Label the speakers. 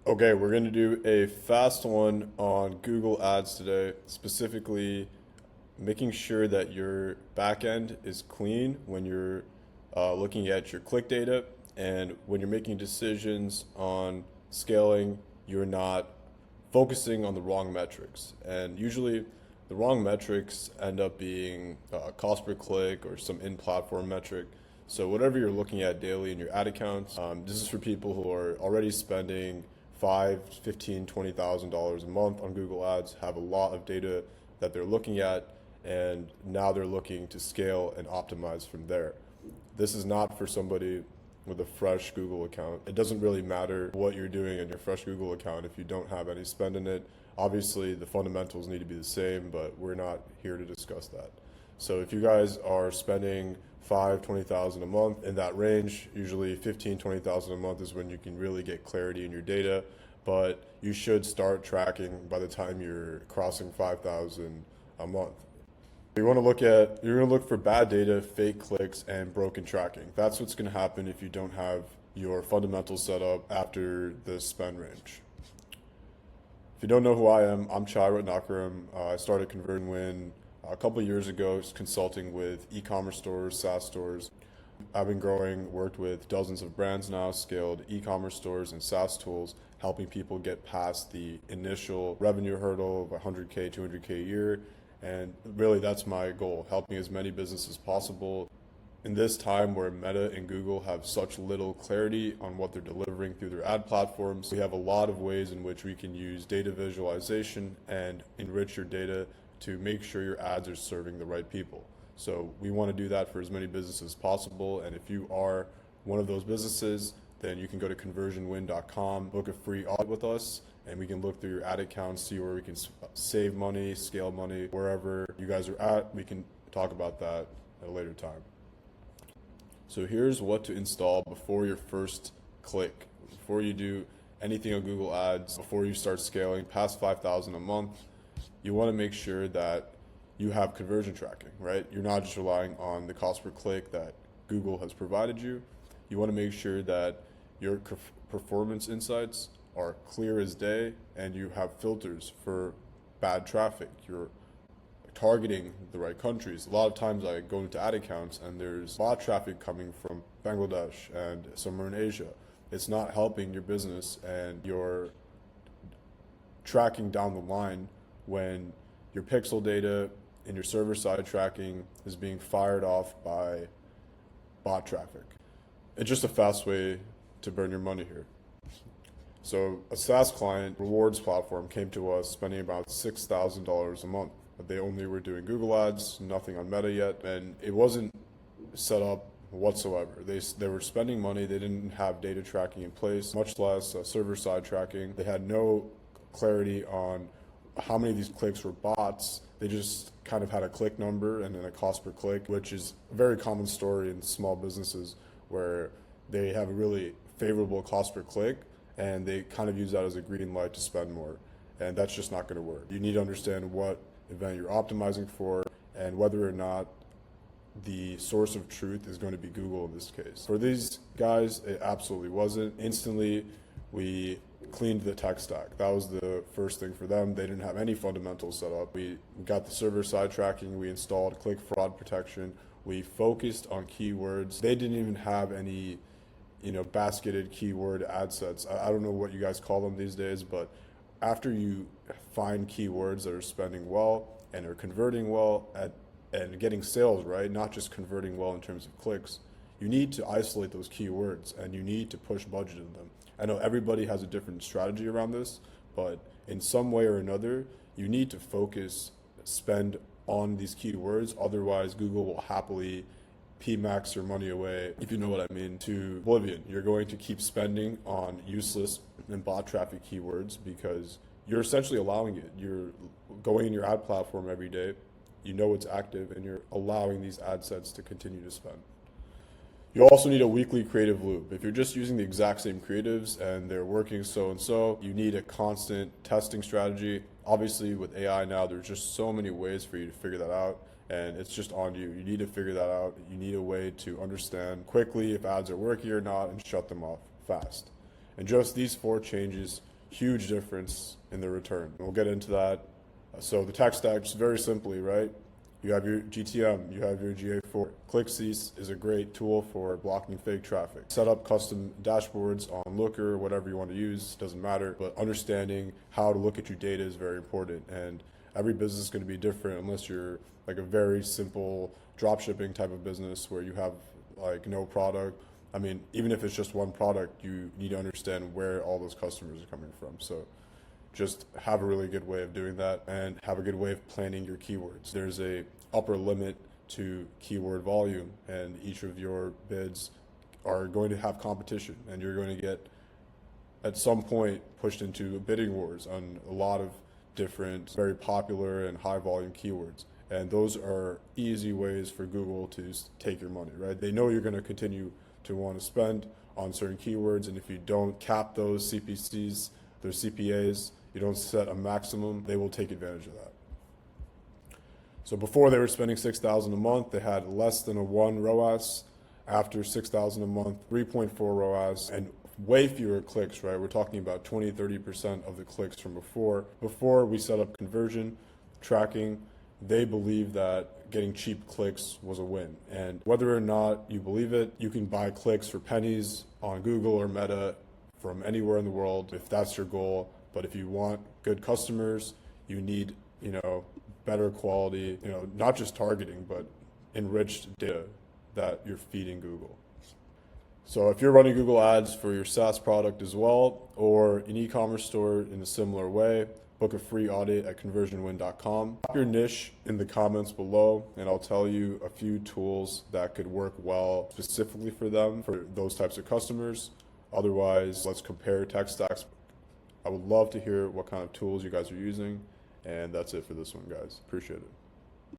Speaker 1: Okay, we're going to do a fast one on Google Ads today, specifically making sure that your backend is clean when you're looking at your click data, and when you're making decisions on scaling, you're not focusing on the wrong metrics. And usually the wrong metrics end up being cost per click or some in-platform metric. So whatever you're looking at daily in your ad accounts, this is for people who are already spending five, 15, $20,000 a month on Google Ads, have a lot of data that they're looking at, and now they're looking to scale and optimize from there. This is not for somebody with a fresh Google account. It doesn't really matter what you're doing in your fresh Google account if you don't have any spend in it. Obviously, the fundamentals need to be the same, but we're not here to discuss that. So if you guys are spending 5, 20,000 a month in that range, usually 15, 20,000 a month is when you can really get clarity in your data, but you should start tracking by the time you're crossing 5,000 a month. You're going to look for bad data, fake clicks, and broken tracking. That's what's going to happen if you don't have your fundamentals set up after the spend range. If you don't know who I am, I'm Chai Ratnakaram. I started Conversion Win a couple years ago, consulting with e-commerce stores, SaaS stores. I've been growing, worked with dozens of brands now, scaled e-commerce stores and SaaS tools, helping people get past the initial revenue hurdle of 100K, 200K a year. And really, that's my goal, helping as many businesses as possible. In this time where Meta and Google have such little clarity on what they're delivering through their ad platforms, we have a lot of ways in which we can use data visualization and enrich your data to make sure your ads are serving the right people. So we want to do that for as many businesses as possible. And if you are one of those businesses, then you can go to conversionwin.com, book a free audit with us, and we can look through your ad accounts, see where we can save money, scale money, wherever you guys are at. We can talk about that at a later time. So here's what to install before your first click, before you do anything on Google Ads, before you start scaling past 5,000 a month. You want to make sure that you have conversion tracking, right? You're not just relying on the cost per click that Google has provided you. You want to make sure that your performance insights are clear as day, and you have filters for bad traffic. You're targeting the right countries. A lot of times I go into ad accounts and there's bot traffic coming from Bangladesh and somewhere in Asia. It's not helping your business, and you're tracking down the line when your pixel data and your server-side tracking is being fired off by bot traffic. It's just a fast way to burn your money here. So a SaaS client, rewards platform, came to us spending about $6,000 a month. They only were doing Google Ads, nothing on Meta yet, and it wasn't set up whatsoever. They were spending money, they didn't have data tracking in place, much less server-side tracking. They had no clarity on how many of these clicks were bots. They just kind of had a click number and then a cost per click, which is a very common story in small businesses where they have a really favorable cost per click and they kind of use that as a green light to spend more. And that's just not going to work. You need to understand what event you're optimizing for and whether or not the source of truth is going to be Google in this case. For these guys, it absolutely wasn't. Instantly, we cleaned the tech stack. That was the first thing for them. They didn't have any fundamentals set up. We got the server-side tracking. We installed click fraud protection. We focused on keywords. They didn't even have any, basketed keyword ad sets. I don't know what you guys call them these days, but after you find keywords that are spending well and are converting well and getting sales, right, not just converting well in terms of clicks, you need to isolate those keywords and you need to push budget in them. I know everybody has a different strategy around this, but in some way or another, you need to focus, spend on these keywords. Otherwise, Google will happily PMax your money away, if you know what I mean, to oblivion. You're going to keep spending on useless and bot traffic keywords because you're essentially allowing it. You're going in your ad platform every day, you know it's active, and you're allowing these ad sets to continue to spend. You also need a weekly creative loop. If you're just using the exact same creatives and they're working so and so, you need a constant testing strategy. Obviously, with AI now, there's just so many ways for you to figure that out, and it's just on you. You need to figure that out. You need a way to understand quickly if ads are working or not and shut them off fast. And just these 4 changes huge difference in the return. We'll get into that. So the tech stack, just very simply, right? You have your GTM, you have your GA4. ClickCease is a great tool for blocking fake traffic. Set up custom dashboards on Looker, whatever you want to use, doesn't matter. But understanding how to look at your data is very important. And every business is going to be different unless you're like a very simple dropshipping type of business where you have like no product. I mean, even if it's just one product, you need to understand where all those customers are coming from. So just have a really good way of doing that and have a good way of planning your keywords. There's a upper limit to keyword volume, and each of your bids are going to have competition, and you're going to get at some point pushed into bidding wars on a lot of different very popular and high volume keywords. And those are easy ways for Google to take your money, right? They know you're going to continue to want to spend on certain keywords, and if you don't cap those CPCs, their CPAs, you don't set a maximum, they will take advantage of that. So before they were spending $6,000 a month, they had less than a 1 ROAS. After $6,000 a month, 3.4 ROAS, and way fewer clicks, right? We're talking about 20-30% of the clicks from before. Before we set up conversion tracking, they believed that getting cheap clicks was a win. And whether or not you believe it, you can buy clicks for pennies on Google or Meta from anywhere in the world if that's your goal. But if you want good customers, you need, better quality, not just targeting, but enriched data that you're feeding Google. So if you're running Google Ads for your SaaS product as well, or an e-commerce store in a similar way, book a free audit at conversionwin.com. Drop your niche in the comments below, and I'll tell you a few tools that could work well specifically for them, for those types of customers. Otherwise, let's compare tech stacks. I would love to hear what kind of tools you guys are using, and that's it for this one, guys. Appreciate it.